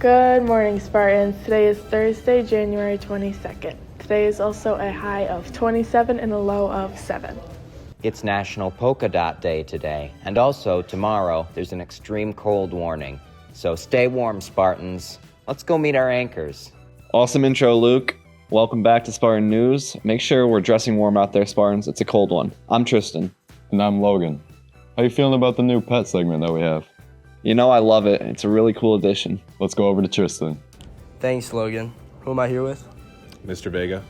Good morning, Spartans. Today is Thursday, January 22nd. Today is also a high of 27 and a low of 7. It's National Polka Dot Day today, and also tomorrow there's an extreme cold warning. So stay warm, Spartans. Let's go meet our anchors. Awesome intro, Luke. Welcome back to Spartan News. Make sure we're dressing warm out there, Spartans. It's a cold one. I'm Tristan. And I'm Logan. How you feeling about the new pet segment that we have? You know I love it. It's a really cool addition. Let's go over to Tristan. Thanks, Logan. Who am I here with? Mr. Vega.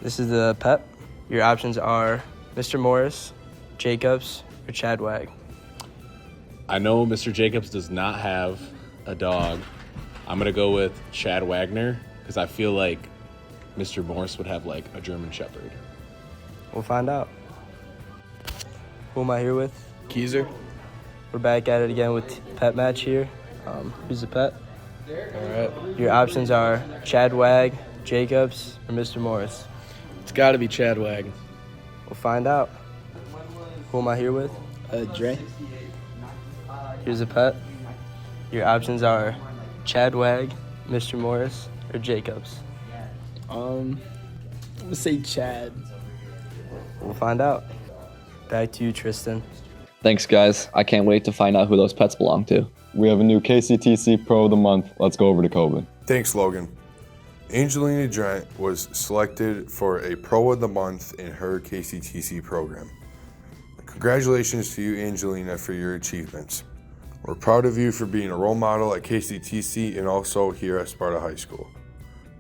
This is the pet. Your options are Mr. Morris, Jacobs, or Chad Wag. I know Mr. Jacobs does not have a dog. I'm going to go with Chad Wagner because I feel like Mr. Morris would have like a German Shepherd. We'll find out. Who am I here with? Keezer. We're back at it again with pet match here. Who's the pet? All right. Your options are Chad Wag, Jacobs, or Mr. Morris. It's got to be Chad Wag. We'll find out. Who am I here with? Dre. Here's a pet. Your options are Chad Wag, Mr. Morris, or Jacobs. I'm gonna say Chad. We'll find out. Back to you, Tristan. Thanks, guys. I can't wait to find out who those pets belong to. We have a new KCTC Pro of the Month. Let's go over to Coben. Thanks, Logan. Angelina Drent was selected for a Pro of the Month in her KCTC program. Congratulations to you, Angelina, for your achievements. We're proud of you for being a role model at KCTC and also here at Sparta High School.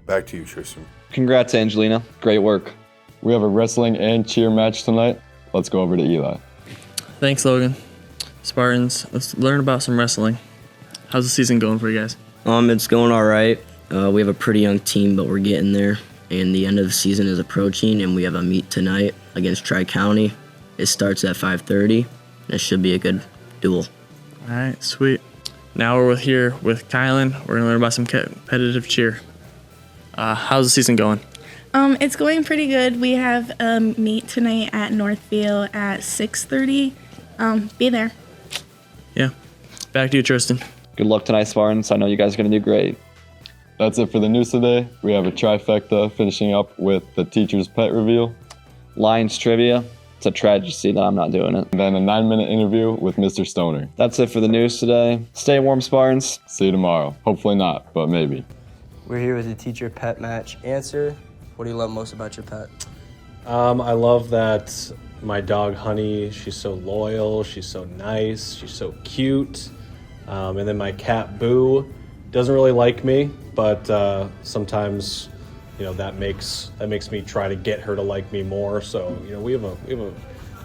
Back to you, Tristan. Congrats, Angelina. Great work. We have a wrestling and cheer match tonight. Let's go over to Eli. Thanks, Logan. Spartans, let's learn about some wrestling. How's the season going for you guys? It's going all right. We have a pretty young team, but we're getting there. And the end of the season is approaching, and we have a meet tonight against Tri-County. It starts at 5:30, and it should be a good duel. All right, sweet. Now we're here with Kylan. We're gonna learn about some competitive cheer. How's the season going? It's going pretty good. We have a meet tonight at Northfield at 6:30. Be there. Yeah. Back to you, Tristan. Good luck tonight, Spartans. I know you guys are going to do great. That's it for the news today. We have a trifecta finishing up with the teacher's pet reveal. Lions trivia. It's a tragedy that I'm not doing it. And then a 9-minute interview with Mr. Stoner. That's it for the news today. Stay warm, Spartans. See you tomorrow. Hopefully not, but maybe. We're here with the teacher pet match answer. What do you love most about your pet? I love that my dog Honey, she's so loyal, she's so nice, she's so cute. And then my cat Boo doesn't really like me, but sometimes, that makes me try to get her to like me more. So, we have a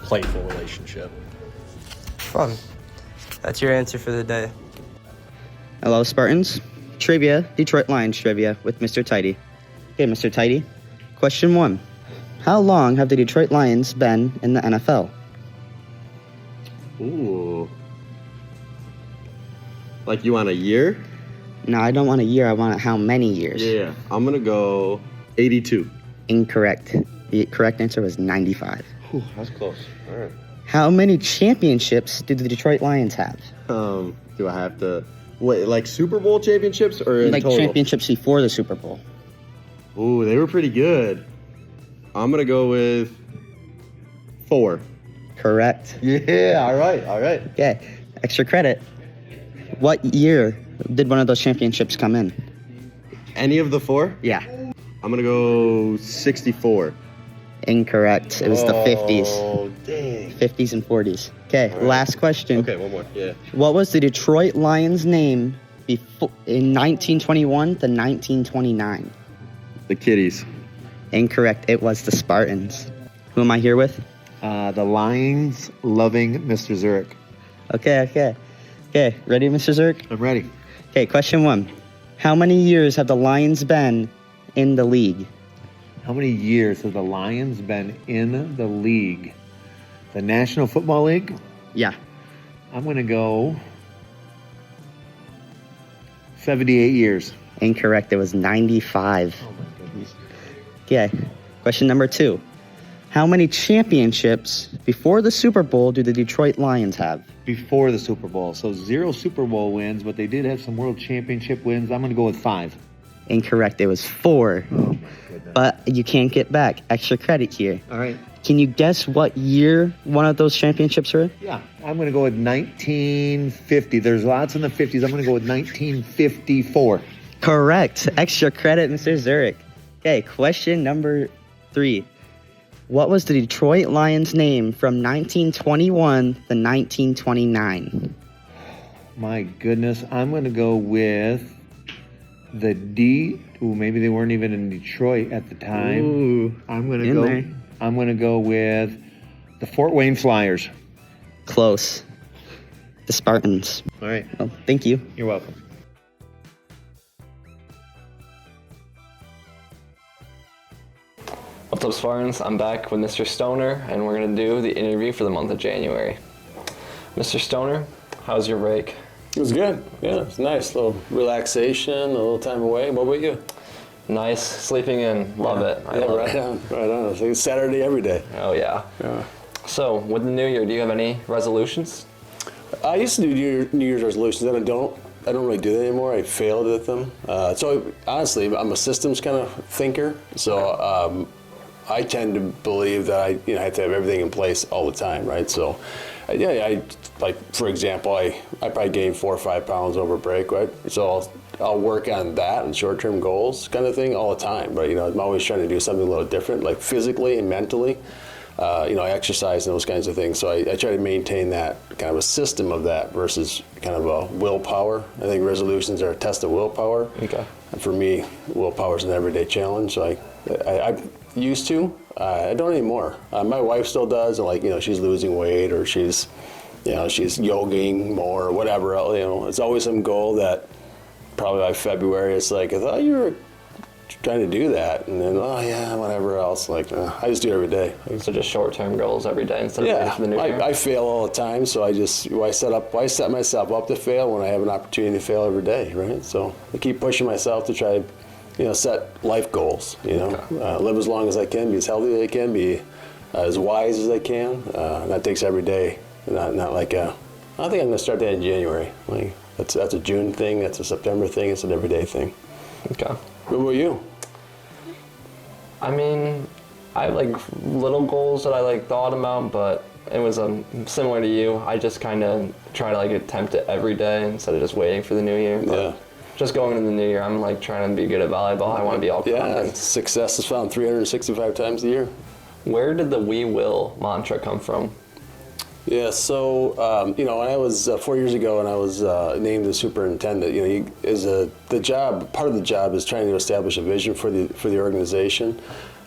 playful relationship. Fun. That's your answer for the day. Hello, Spartans. Trivia, Detroit Lions trivia with Mr. Tidy. Okay, Mr. Tidy. Question 1. How long have the Detroit Lions been in the NFL? Ooh. Like you want a year? No, I don't want a year. I want how many years. Yeah. I'm going to go 82. Incorrect. The correct answer was 95. Whew, that's close. All right. How many championships do the Detroit Lions have? Do I have to... Wait, like Super Bowl championships or in like total? Championships before the Super Bowl. Ooh, they were pretty good. I'm going to go with 4. Correct. Yeah, all right. Okay, extra credit. What year did one of those championships come in? Any of the 4? Yeah. I'm going to go 64. Incorrect. It was the 50s. Oh, dang. 50s and 40s. Okay, right. Last question. Okay, one more. Yeah. What was the Detroit Lions' name before in 1921 to 1929? The Kitties. Incorrect. It was the Spartans. Who am I here with? The Lions loving Mr. Zurich. Okay. Ready, Mr. Zurich? I'm ready. Okay, question 1. How many years have the Lions been in the league? How many years have the Lions been in the league? The National Football League? Yeah. I'm going to go 78 years. Incorrect. It was 95. Oh, my goodness. Okay. Question number 2. How many championships before the Super Bowl do the Detroit Lions have? Before the Super Bowl. So 0 Super Bowl wins, but they did have some world championship wins. I'm going to go with 5. Incorrect. It was 4. Oh, my goodness. But you can't get back. Extra credit here. All right. Can you guess what year one of those championships were? Yeah, I'm going to go with 1950. There's lots in the 50s. I'm going to go with 1954. Correct. Extra credit, Mr. Zurich. Okay, question number 3. What was the Detroit Lions' name from 1921 to 1929? My goodness. I'm going to go with the D. Ooh, maybe they weren't even in Detroit at the time. Ooh, I'm going in to go. there. I'm going to go with the Fort Wayne Flyers. Close. The Spartans. All right. Well, thank you. You're welcome. What's up, Spartans? I'm back with Mr. Stoner, and we're going to do the interview for the month of January. Mr. Stoner, how's your break? It was good. Yeah, it's nice. A little relaxation, a little time away. What about you? Nice. Sleeping in. Love it. I love right it. on. Right on. It's like Saturday every day. Oh, yeah. Yeah. So, with the new year, do you have any resolutions? I used to do New Year's resolutions, and I don't really do that anymore. I failed at them. So honestly, I'm a systems kind of thinker. So I tend to believe that I have to have everything in place all the time, right? So I like, for example, I probably gained 4 or 5 pounds over break, right? So I'll work on that and short-term goals kind of thing all the time. But I'm always trying to do something a little different, like physically and mentally. Exercise and those kinds of things. So I try to maintain that kind of a system of that versus kind of a willpower. I think resolutions are a test of willpower. Okay. And for me, willpower is an everyday challenge. So I used to. I don't anymore. My wife still does. And she's losing weight or she's yogging more or whatever. It's always some goal that probably by February it's like, I thought you were trying to do that, and then whatever else. I just do it every day. So just short-term goals every day instead of waiting for the new year. I fail all the time, so I set myself up to fail when I have an opportunity to fail every day, right? So I keep pushing myself to try to set life goals. Live as long as I can, be as healthy as I can, be as wise as I can. And that takes every day. Not like I think I'm going to start that in January. That's a June thing. That's a September thing. It's an everyday thing. Okay. What about you? I mean, I have little goals that I thought about, but it was similar to you. I just kind of try to attempt it every day instead of just waiting for the new year. But just going into the new year, I'm trying to be good at volleyball. I want to be all Yeah, success is found 365 times a year. Where did the "We Will" mantra come from? Yeah, so when I was 4 years ago and I was named the superintendent, part of the job is trying to establish a vision for the organization.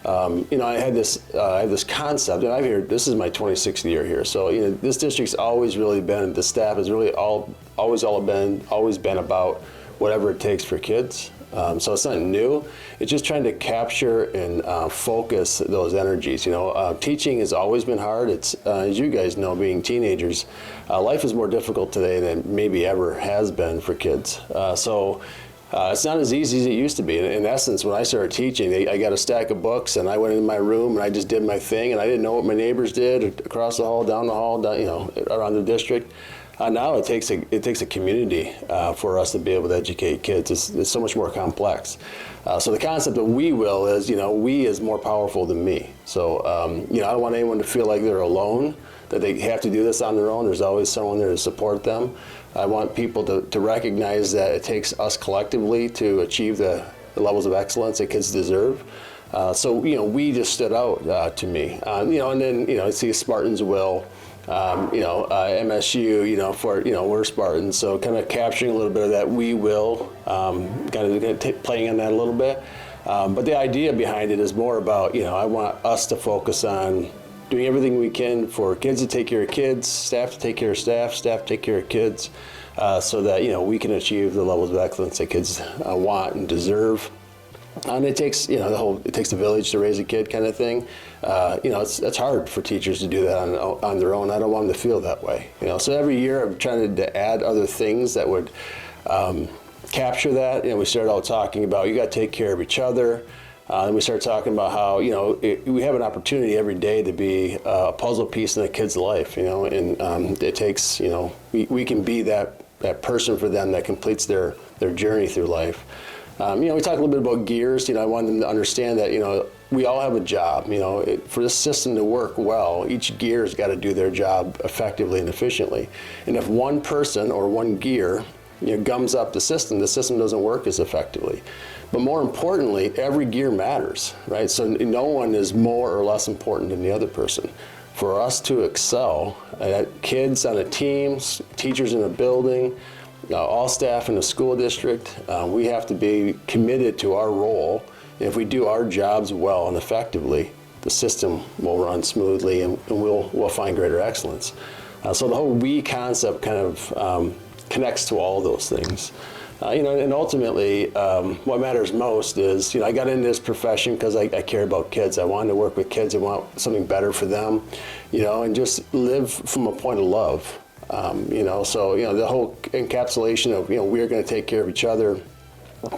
I had this concept, and I've here. This is my 26th year here, so this district's always really been, the staff has really always been about whatever it takes for kids. So it's not new. It's just trying to capture and focus those energies. Teaching has always been hard. It's as you guys know, being teenagers, life is more difficult today than maybe ever has been for kids. So it's not as easy as it used to be. In essence, when I started teaching, I got a stack of books and I went into my room and I just did my thing, and I didn't know what my neighbors did across the hall, down the hall, around the district. Now it takes a community for us to be able to educate kids. It's so much more complex. So the concept of "we will" is, we is more powerful than me. So I don't want anyone to feel like they're alone, that they have to do this on their own. There's always someone there to support them. I want people to recognize that it takes us collectively to achieve the levels of excellence that kids deserve. So we just stood out to me. And then I see Spartans will. MSU, we're Spartans, so kind of capturing a little bit of that "we will," playing on that a little bit. But the idea behind it is more about, I want us to focus on doing everything we can for kids to take care of kids, staff to take care of staff to take care of kids, so that, we can achieve the levels of excellence that kids want and deserve. And it takes, it takes a village to raise a kid kind of thing. It's hard for teachers to do that on their own. I don't want them to feel that way. So every year I'm trying to add other things that would capture that. We started out talking about you got to take care of each other. And we started talking about how, we have an opportunity every day to be a puzzle piece in a kid's life, and it takes, we can be that person for them that completes their journey through life. We talked a little bit about gears. I wanted them to understand that, we all have a job. For this system to work well, each gear's got to do their job effectively and efficiently. And if one person or one gear, gums up the system doesn't work as effectively. But more importantly, every gear matters, right? So no one is more or less important than the other person. For us to excel, kids on a team, teachers in a building, all staff in the school district, we have to be committed to our role. And if we do our jobs well and effectively, the system will run smoothly and we'll find greater excellence. So the whole we concept kind of connects to all those things. And ultimately, what matters most is, I got into this profession because I care about kids. I wanted to work with kids. I want something better for them, and just live from a point of love. So the whole encapsulation of, we're going to take care of each other,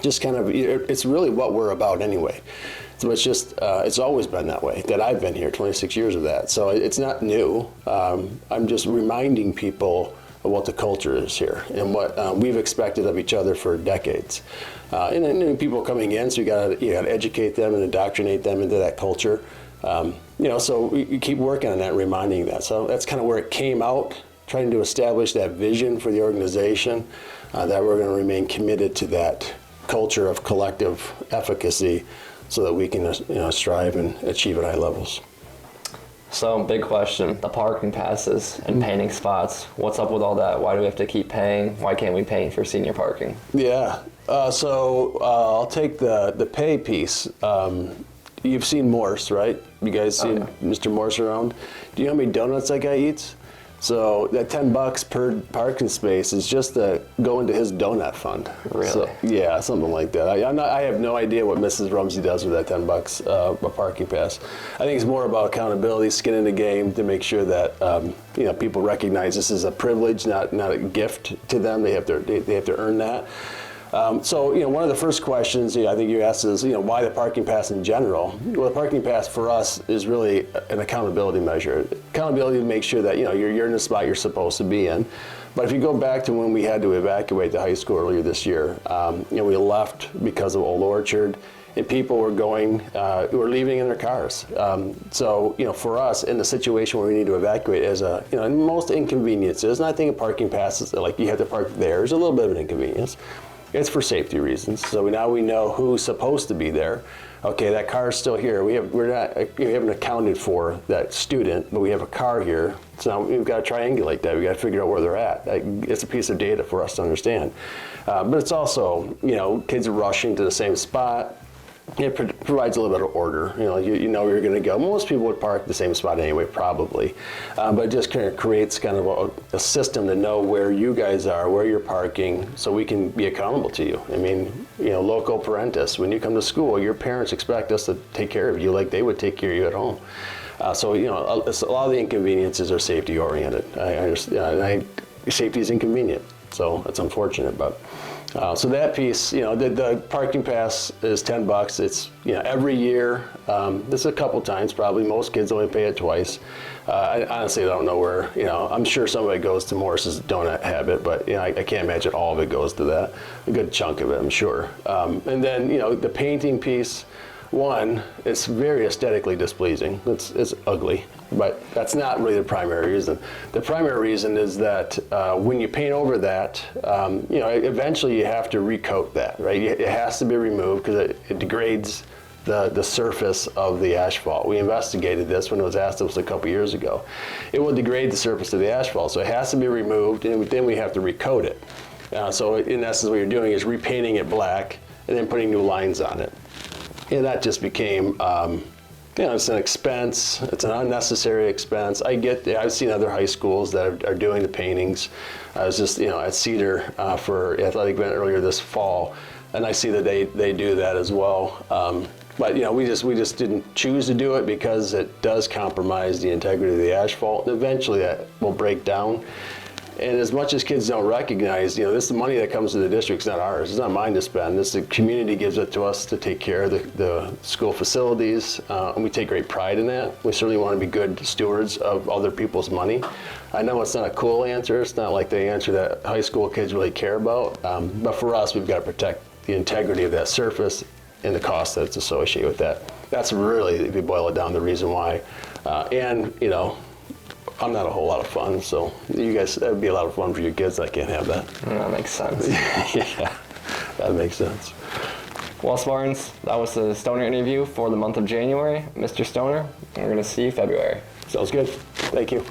just kind of, it's really what we're about anyway. So it's just, it's always been that way, that I've been here, 26 years of that. So it's not new. I'm just reminding people of what the culture is here and what we've expected of each other for decades. And then people coming in, so you got to educate them and indoctrinate them into that culture. So we keep working on that, reminding that. So that's kind of where it came out, trying to establish that vision for the organization, that we're going to remain committed to that culture of collective efficacy so that we can strive and achieve at high levels. So, big question, the parking passes and painting spots. What's up with all that? Why do we have to keep paying? Why can't we paint for senior parking? Yeah, I'll take the pay piece. You've seen Morse, right? You guys seen Mr. Morse around? Do you know how many donuts that guy eats? So that $10 per parking space is just to go into his donut fund. Really? So, yeah, something like that. I have no idea what Mrs. Rumsey does with that $10 a parking pass. I think it's more about accountability, skin in the game, to make sure that people recognize this is a privilege, not a gift to them. They have to earn that. One of the first questions I think you asked is, why the parking pass in general? Well, the parking pass for us is really an accountability measure. Accountability to make sure that, you're in the spot you're supposed to be in. But if you go back to when we had to evacuate the high school earlier this year, we left because of Old Orchard, and people were were leaving in their cars. For us, in the situation where we need to evacuate, as most inconveniences, and I think a parking pass is like you have to park there, is a little bit of an inconvenience. It's for safety reasons. So now we know who's supposed to be there. Okay, that car is still here. We haven't accounted for that student, but we have a car here. So now we've got to triangulate that. We've got to figure out where they're at. It's a piece of data for us to understand. But it's also, kids are rushing to the same spot. It provides a little bit of order. You know where you're going to go. Most people would park the same spot anyway, probably. But it just kind of creates kind of a system to know where you guys are, where you're parking, so we can be accountable to you. I mean, loco parentis. When you come to school, your parents expect us to take care of you like they would take care of you at home. A lot of the inconveniences are safety oriented. I understand. Safety is inconvenient, so it's unfortunate, but. So that piece, the parking pass is $10. It's, every year. This is a couple times probably. Most kids only pay it twice. I honestly don't know where, I'm sure somebody goes to Morris's donut habit, but, I can't imagine all of it goes to that. A good chunk of it, I'm sure. And then, the painting piece, one, it's very aesthetically displeasing. It's ugly, but that's not really the primary reason. The primary reason is that when you paint over that, eventually you have to recoat that, right? It has to be removed because it degrades the surface of the asphalt. We investigated this when it was asked us a couple years ago. It will degrade the surface of the asphalt, so it has to be removed, and then we have to recoat it. So in essence, what you're doing is repainting it black and then putting new lines on it. And that just became, it's an expense. It's an unnecessary expense. I've seen other high schools that are doing the paintings. I was just, at Cedar for athletic event earlier this fall, and I see that they do that as well. But we just didn't choose to do it because it does compromise the integrity of the asphalt. And eventually that will break down. And as much as kids don't recognize, this is the money that comes to the district. It's not ours. It's not mine to spend. The community gives it to us to take care of the school facilities, and we take great pride in that. We certainly want to be good stewards of other people's money. I know it's not a cool answer. It's not like the answer that high school kids really care about. But for us, we've got to protect the integrity of that surface and the cost that's associated with that. That's really, if you boil it down, the reason why. I'm not a whole lot of fun, so you guys, that'd be a lot of fun for your kids. I can't have that. That makes sense. Yeah, that makes sense. Well, Spartans, that was the Stoner interview for the month of January. Mr. Stoner, we're going to see you February. Sounds good. Thank you.